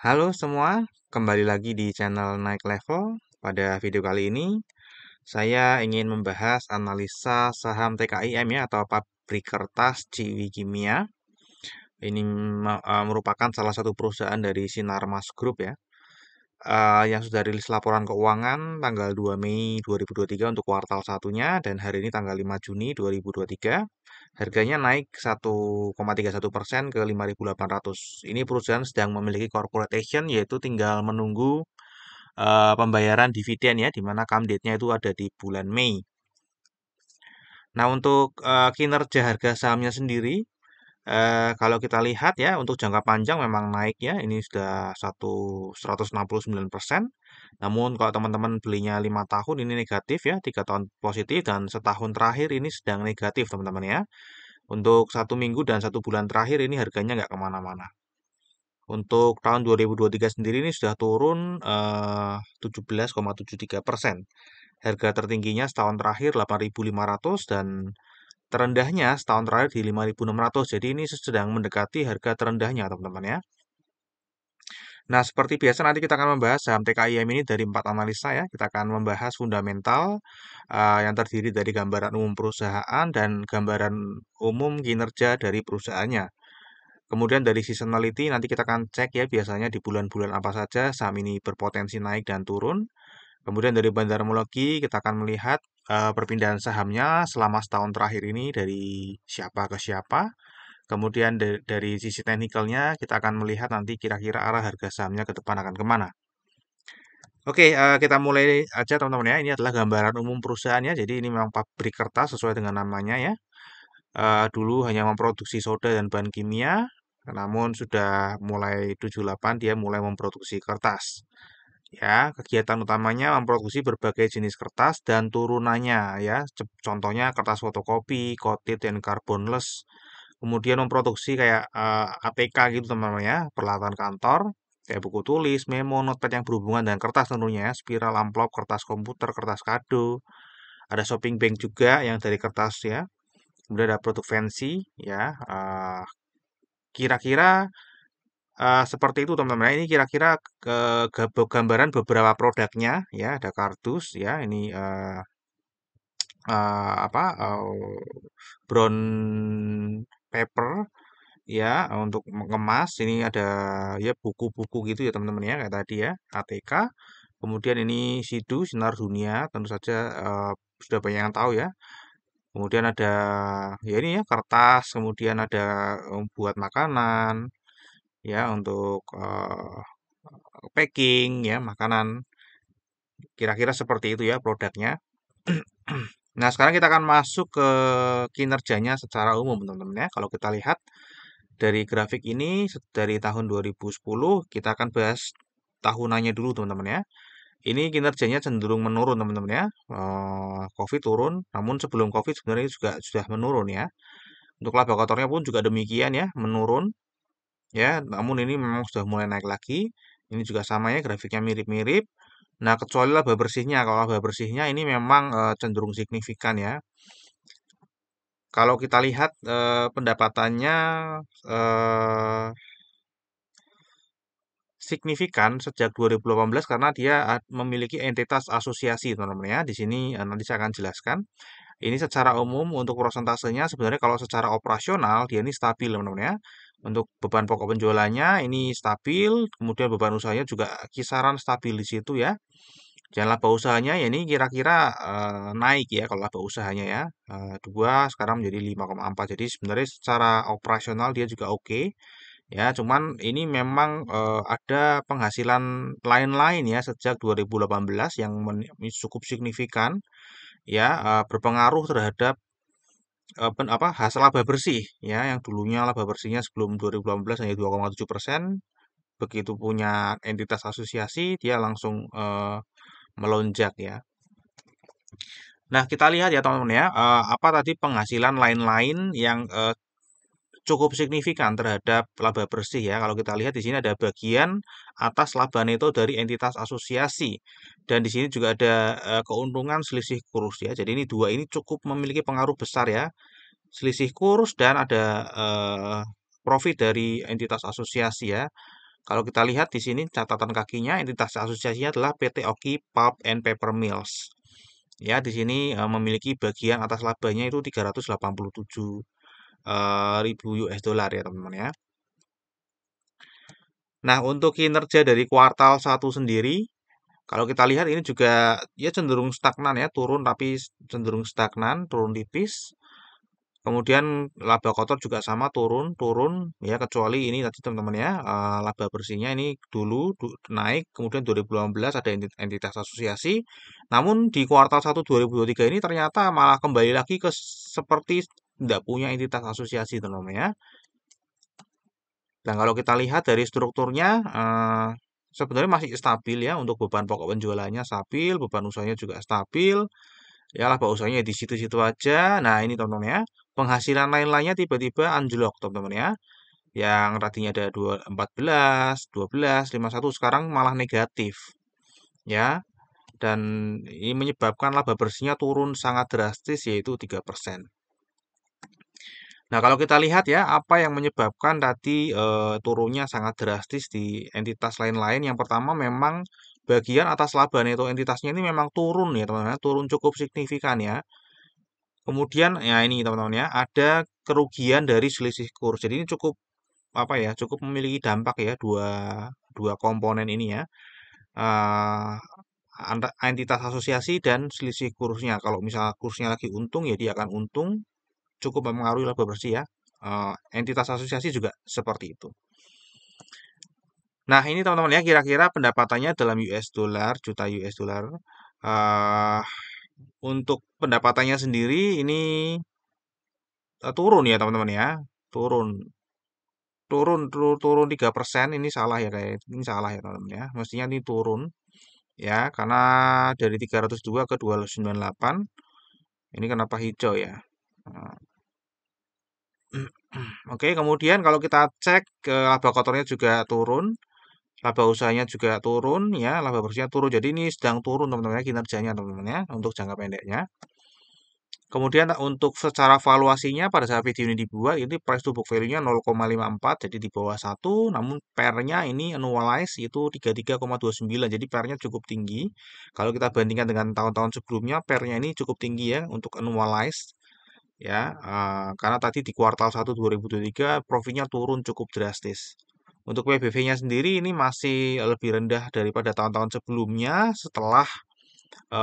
Halo semua, kembali lagi di channel Naik Level. Pada video kali ini, saya ingin membahas analisa saham TKIM ya, atau Pabrik Kertas Ciwi Kimia. Ini merupakan salah satu perusahaan dari Sinarmas Group ya, yang sudah rilis laporan keuangan tanggal 2 Mei 2023 untuk kuartal satunya, dan hari ini tanggal 5 Juni 2023. Harganya naik 1,31% ke 5.800. Ini perusahaan sedang memiliki corporate action, yaitu tinggal menunggu pembayaran dividen ya, di mana come date-nya itu ada di bulan Mei. Nah, untuk kinerja harga sahamnya sendiri, kalau kita lihat ya, untuk jangka panjang memang naik ya, ini sudah 169%. Namun kalau teman-teman belinya 5 tahun ini negatif ya, 3 tahun positif, dan setahun terakhir ini sedang negatif teman-teman ya. Untuk 1 minggu dan 1 bulan terakhir ini harganya nggak kemana-mana. Untuk tahun 2023 sendiri ini sudah turun 17,73%. Harga tertingginya setahun terakhir 8.500 dan terendahnya setahun terakhir di 5.600. Jadi ini sedang mendekati harga terendahnya teman-teman ya. Nah, seperti biasa nanti kita akan membahas saham TKIM ini dari 4 analisa ya. Kita akan membahas fundamental yang terdiri dari gambaran umum perusahaan dan gambaran umum kinerja dari perusahaannya. Kemudian dari seasonality nanti kita akan cek ya, biasanya di bulan-bulan apa saja saham ini berpotensi naik dan turun. Kemudian dari bandarmologi kita akan melihat perpindahan sahamnya selama setahun terakhir ini dari siapa ke siapa. Kemudian dari sisi teknikalnya kita akan melihat nanti kira-kira arah harga sahamnya ke depan akan kemana. Oke, kita mulai aja teman-teman ya. Ini adalah gambaran umum perusahaannya. Jadi ini memang pabrik kertas sesuai dengan namanya ya. Dulu hanya memproduksi soda dan bahan kimia, namun sudah mulai 78 dia mulai memproduksi kertas. Ya, kegiatan utamanya memproduksi berbagai jenis kertas dan turunannya ya. Contohnya kertas fotokopi, coated dan carbonless. Kemudian memproduksi kayak ATK gitu teman-teman ya, peralatan kantor, kayak buku tulis, memo, notepad yang berhubungan dengan kertas tentunya ya, spiral, amplop, kertas komputer, kertas kado. Ada shopping bag juga yang dari kertas ya. Kemudian ada produk fancy ya. Kira-kira seperti itu teman-teman. Ini kira-kira gambaran beberapa produknya ya. Ada kardus ya. Ini apa? Brown paper ya untuk mengemas. Ini ada ya buku-buku gitu ya teman-teman ya, kayak tadi ya. ATK. Kemudian ini Sidu Sinar Dunia. Tentu saja sudah banyak yang tahu ya. Kemudian ada ya ini ya kertas, kemudian ada buat makanan, ya untuk packing ya makanan. Kira-kira seperti itu ya produknya. Nah, sekarang kita akan masuk ke kinerjanya secara umum teman-teman ya. Kalau kita lihat dari grafik ini dari tahun 2010, kita akan bahas tahunannya dulu teman-teman ya. Ini kinerjanya cenderung menurun teman-teman ya. COVID turun, namun sebelum COVID sebenarnya juga sudah menurun ya. Untuk laba kotornya pun juga demikian ya, menurun ya. Namun ini memang sudah mulai naik lagi. Ini juga sama ya, grafiknya mirip-mirip. Nah, kecuali laba bersihnya. Kalau laba bersihnya ini memang cenderung signifikan ya. Kalau kita lihat pendapatannya eh, signifikan sejak 2018 karena dia memiliki entitas asosiasi teman-teman ya. Di sini nanti saya akan jelaskan. Ini secara umum untuk prosentasenya sebenarnya kalau secara operasional dia ini stabil teman-teman ya. Untuk beban pokok penjualannya ini stabil, kemudian beban usahanya juga kisaran stabil di situ ya. Dan laba usahanya ya ini kira-kira naik ya kalau laba usahanya ya. 2 sekarang menjadi 5,4. Jadi sebenarnya secara operasional dia juga oke. Ya, cuman ini memang ada penghasilan lain-lain ya sejak 2018 yang cukup signifikan ya, berpengaruh terhadap hasil laba bersih ya, yang dulunya laba bersihnya sebelum 2018 hanya 2,7%, begitu punya entitas asosiasi dia langsung melonjak ya. Nah, kita lihat ya teman-teman ya, apa tadi penghasilan lain-lain yang cukup signifikan terhadap laba bersih ya. Kalau kita lihat di sini ada bagian atas laba neto dari entitas asosiasi dan di sini juga ada keuntungan selisih kurs ya. Jadi ini dua ini cukup memiliki pengaruh besar ya. Selisih kurs dan ada profit dari entitas asosiasi ya. Kalau kita lihat di sini catatan kakinya, entitas asosiasinya adalah PT Oki Pulp and Paper Mills. Ya, di sini memiliki bagian atas labanya itu 387 ribu US dollar ya teman-teman ya. Nah, untuk kinerja dari kuartal 1 sendiri, kalau kita lihat ini juga ya cenderung stagnan ya, turun tapi cenderung stagnan, turun tipis. Kemudian laba kotor juga sama turun ya kecuali ini tadi teman-teman ya laba bersihnya ini dulu naik kemudian 2018 ada entitas asosiasi. Namun di kuartal 1 2023 ini ternyata malah kembali lagi ke seperti tidak punya entitas asosiasi teman-teman ya. Dan kalau kita lihat dari strukturnya sebenarnya masih stabil ya untuk beban pokok penjualannya stabil, beban usahanya juga stabil. Ya laba usahanya di situ-situ aja. Nah, ini teman-teman ya. Penghasilan lain-lainnya tiba-tiba anjlok, teman-teman ya. Yang tadinya ada 14, 12, 51 sekarang malah negatif. Ya. Dan ini menyebabkan laba bersihnya turun sangat drastis yaitu 3%. Nah, kalau kita lihat ya, apa yang menyebabkan tadi turunnya sangat drastis di entitas lain-lain. Yang pertama memang bagian atas laba neto entitasnya ini memang turun ya, teman-teman. Turun cukup signifikan ya. Kemudian ya ini teman-teman ya, ada kerugian dari selisih kurs. Jadi ini cukup apa ya, cukup memiliki dampak ya dua dua komponen ini ya. Eh, entitas asosiasi dan selisih kursnya. Kalau misalnya kursnya lagi untung ya dia akan untung, cukup mempengaruhi laba bersih ya. Entitas asosiasi juga seperti itu. Nah, ini teman-teman ya kira-kira pendapatannya dalam US dollar, juta US dollar. Eh untuk pendapatannya sendiri ini turun ya teman-teman ya. Turun. Turun 3%. Ini salah ya kayak ini salah ya teman-teman ya. Mestinya ini turun ya karena dari 302 ke 298. Ini kenapa hijau ya? Nah, oke, kemudian kalau kita cek ke laba kotornya juga turun, laba usahanya juga turun ya, laba bersihnya turun. Jadi ini sedang turun teman-teman ya kinerjanya teman-teman ya untuk jangka pendeknya. Kemudian untuk secara valuasinya pada saat video ini dibuat ini price to book value-nya 0,54 jadi di bawah 1 namun PER-nya ini annualize itu 33,29 jadi PER-nya cukup tinggi. Kalau kita bandingkan dengan tahun-tahun sebelumnya PER-nya ini cukup tinggi ya untuk annualize ya karena tadi di kuartal 1 2023 profitnya turun cukup drastis. Untuk PBV-nya sendiri ini masih lebih rendah daripada tahun-tahun sebelumnya setelah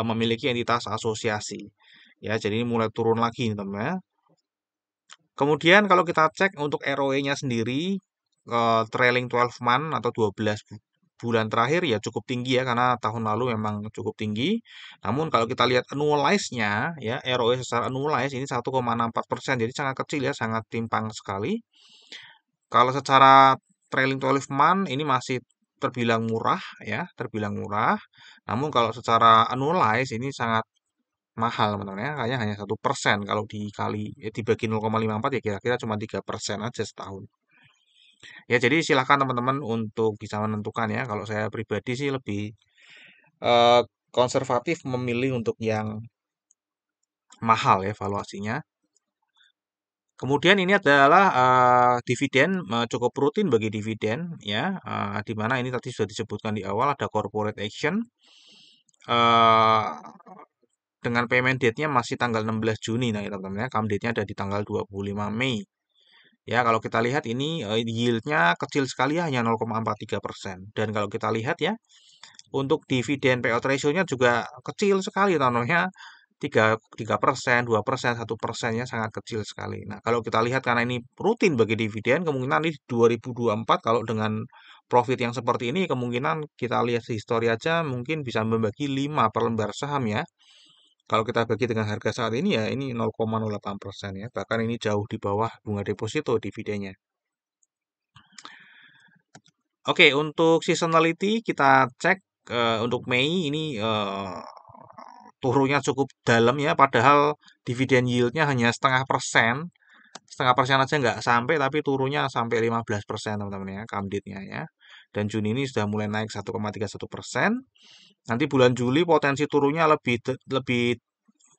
memiliki entitas asosiasi. Ya, jadi ini mulai turun lagi nih teman ya. Kemudian kalau kita cek untuk ROE-nya sendiri trailing 12 month atau 12 bulan terakhir ya cukup tinggi ya karena tahun lalu memang cukup tinggi. Namun kalau kita lihat annualize-nya ya ROE secara annualize ini 1,64% jadi sangat kecil ya, sangat timpang sekali. Kalau secara trailing 12 month ini masih terbilang murah ya, terbilang murah. Namun kalau secara annualize ini sangat mahal teman-teman ya, kayaknya hanya 1% kalau dikali dibagi 0,54 ya kira-kira cuma 3% aja setahun. Ya jadi silahkan teman-teman untuk bisa menentukan ya. Kalau saya pribadi sih lebih eh, konservatif memilih untuk yang mahal ya valuasinya. Kemudian ini adalah dividen cukup rutin bagi dividen ya, di mana ini tadi sudah disebutkan di awal ada corporate action. eh dengan payment date-nya masih tanggal 16 Juni nah ya teman-teman ya. Come date-nya ada di tanggal 25 Mei. Ya, kalau kita lihat ini yield-nya kecil sekali ya, hanya 0,43%. Dan kalau kita lihat ya, untuk dividen payout ratio-nya juga kecil sekali, contohnya 3%, 2%, 1% ya sangat kecil sekali. Nah, kalau kita lihat karena ini rutin bagi dividen, kemungkinan di 2024 kalau dengan profit yang seperti ini, kemungkinan kita lihat histori aja mungkin bisa membagi 5 per lembar saham ya. Kalau kita bagi dengan harga saat ini ya ini 0,08% ya. Bahkan ini jauh di bawah bunga deposito dividennya. Oke, untuk seasonality kita cek untuk Mei ini turunnya cukup dalam ya. Padahal dividen yieldnya hanya setengah persen aja nggak sampai, tapi turunnya sampai 15% teman-teman ya, come date-nya ya. Dan Juni ini sudah mulai naik 1,31%. Nanti bulan Juli potensi turunnya lebih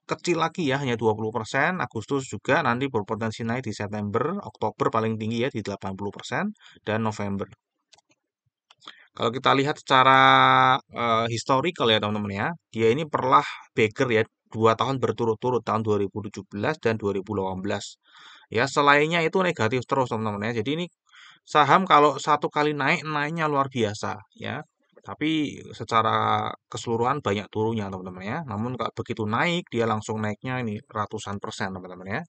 kecil lagi ya, hanya 20%. Agustus juga nanti berpotensi naik di September, Oktober paling tinggi ya di 80%, dan November. Kalau kita lihat secara historical ya teman-teman ya, dia ini pernah beggar ya 2 tahun berturut-turut tahun 2017 dan 2018. Ya, selainnya itu negatif terus teman-teman ya. Jadi ini saham kalau satu kali naik, naiknya luar biasa ya. Tapi secara keseluruhan banyak turunnya teman-teman ya. Namun kalau begitu naik, dia langsung naiknya ini ratusan persen teman-teman ya.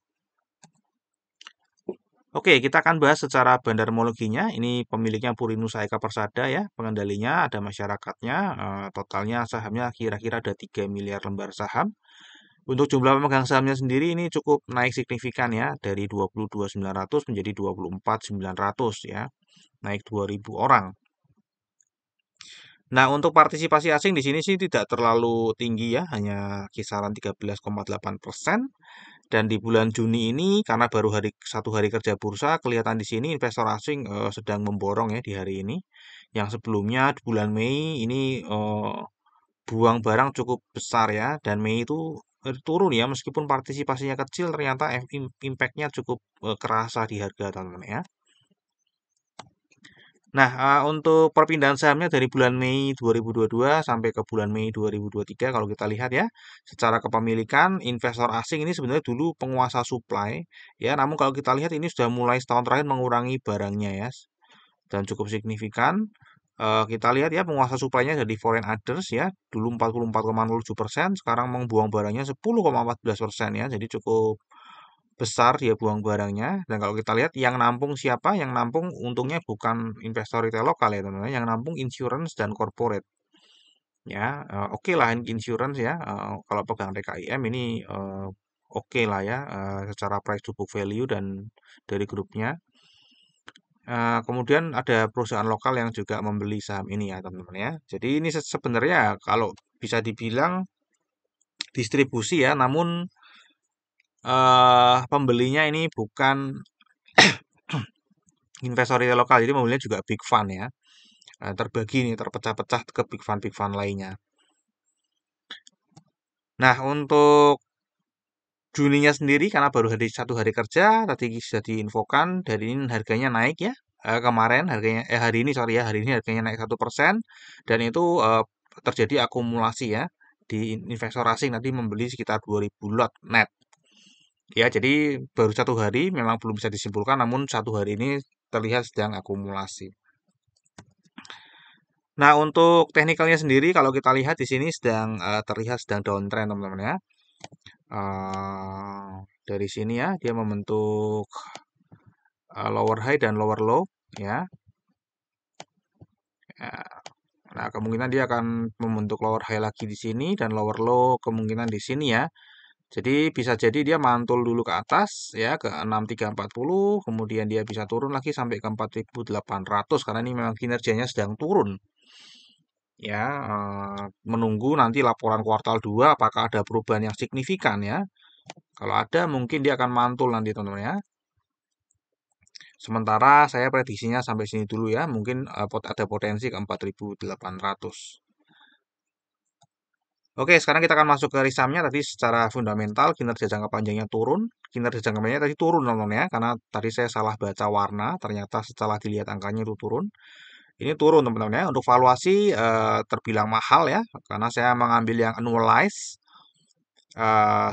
Oke, kita akan bahas secara bandarmologinya. Ini pemiliknya Purinusa Eka Persada ya, pengendalinya ada masyarakatnya, totalnya sahamnya kira-kira ada 3 miliar lembar saham. Untuk jumlah pemegang sahamnya sendiri ini cukup naik signifikan ya, dari 22.900 menjadi 24.900 ya, naik 2.000 orang. Nah, untuk partisipasi asing di sini sih tidak terlalu tinggi ya, hanya kisaran 13,8%. Dan di bulan Juni ini karena baru satu hari kerja bursa, kelihatan di sini investor asing sedang memborong ya di hari ini. Yang sebelumnya di bulan Mei ini buang barang cukup besar ya, dan Mei itu turun ya meskipun partisipasinya kecil ternyata impact-nya cukup kerasa di harga teman-teman ya. Nah, untuk perpindahan sahamnya dari bulan Mei 2022 sampai ke bulan Mei 2023 kalau kita lihat ya, secara kepemilikan investor asing ini sebenarnya dulu penguasa supply ya, namun kalau kita lihat ini sudah mulai setahun terakhir mengurangi barangnya ya, dan cukup signifikan. Kita lihat ya penguasa supply-nya dari foreign others ya, dulu 44,07%, sekarang membuang barangnya 10,14% ya, jadi cukup besar dia buang barangnya. Dan kalau kita lihat yang nampung siapa? Yang nampung untungnya bukan investor retail lokal ya teman-teman, yang nampung insurance dan corporate. Ya, oke lah insurance ya, kalau pegang DKIM ini oke lah ya, secara price to book value dan dari grupnya. Kemudian ada perusahaan lokal yang juga membeli saham ini ya teman-teman ya. Jadi ini sebenarnya kalau bisa dibilang distribusi ya, namun pembelinya ini bukan investor retail lokal, jadi pembelinya juga big fund ya. Terbagi nih, terpecah-pecah ke big fund lainnya. Nah, untuk Juninya sendiri karena baru satu hari kerja, tadi sudah diinfokan dari ini harganya naik ya. Kemarin harganya, hari ini sorry ya, hari ini harganya naik 1%, dan itu terjadi akumulasi ya di investor asing nanti membeli sekitar 2.000 lot net. Ya, jadi baru satu hari memang belum bisa disimpulkan, namun satu hari ini terlihat sedang akumulasi. Nah, untuk teknikalnya sendiri kalau kita lihat di sini sedang terlihat sedang downtrend teman-teman ya. Eh, dari sini ya dia membentuk lower high dan lower low ya. Ya, nah, kemungkinan dia akan membentuk lower high lagi di sini dan lower low kemungkinan di sini ya. Jadi bisa jadi dia mantul dulu ke atas ya ke 6340, kemudian dia bisa turun lagi sampai ke 4800 karena ini memang kinerjanya sedang turun. Ya, menunggu nanti laporan kuartal 2 apakah ada perubahan yang signifikan ya. Kalau ada mungkin dia akan mantul nanti teman-teman ya. Sementara saya prediksinya sampai sini dulu ya, mungkin ada potensi ke 4800. Oke, sekarang kita akan masuk ke risamnya. Tadi secara fundamental kinerja jangka panjangnya turun, kinerja jangka panjangnya tadi turun teman-teman ya, karena tadi saya salah baca warna, ternyata setelah dilihat angkanya itu turun. Ini turun teman-teman ya. Untuk valuasi terbilang mahal ya, karena saya mengambil yang annualize,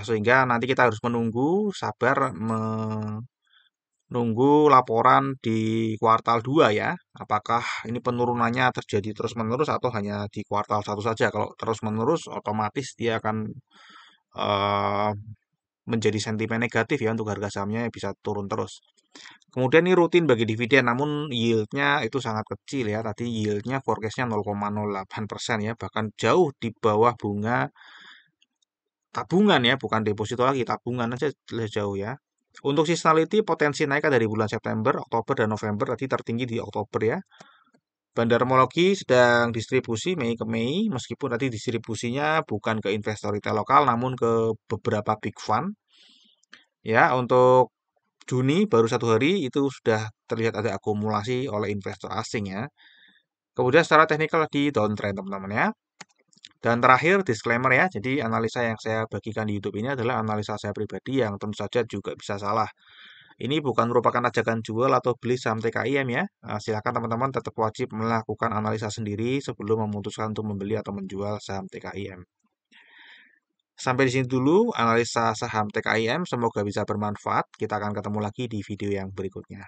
sehingga nanti kita harus menunggu, sabar nunggu laporan di kuartal 2 ya. Apakah ini penurunannya terjadi terus-menerus atau hanya di kuartal 1 saja. Kalau terus-menerus otomatis dia akan eh, menjadi sentimen negatif ya untuk harga sahamnya bisa turun terus. Kemudian ini rutin bagi dividen namun yieldnya itu sangat kecil ya. Tadi yieldnya forecastnya 0,08% ya. Bahkan jauh di bawah bunga tabungan ya, bukan deposito lagi, tabungan aja jauh ya. Untuk seasonality potensi naik dari bulan September, Oktober, dan November tadi tertinggi di Oktober ya. Bandarmologi sedang distribusi Mei ke Mei, meskipun tadi distribusinya bukan ke investor retail lokal, namun ke beberapa big fund. Ya, untuk Juni baru satu hari itu sudah terlihat ada akumulasi oleh investor asing ya. Kemudian secara teknikal di downtrend teman-teman ya. Dan terakhir disclaimer ya, jadi analisa yang saya bagikan di YouTube ini adalah analisa saya pribadi yang tentu saja juga bisa salah. Ini bukan merupakan ajakan jual atau beli saham TKIM ya. Silakan teman-teman tetap wajib melakukan analisa sendiri sebelum memutuskan untuk membeli atau menjual saham TKIM. Sampai di sini dulu analisa saham TKIM. Semoga bisa bermanfaat. Kita akan ketemu lagi di video yang berikutnya.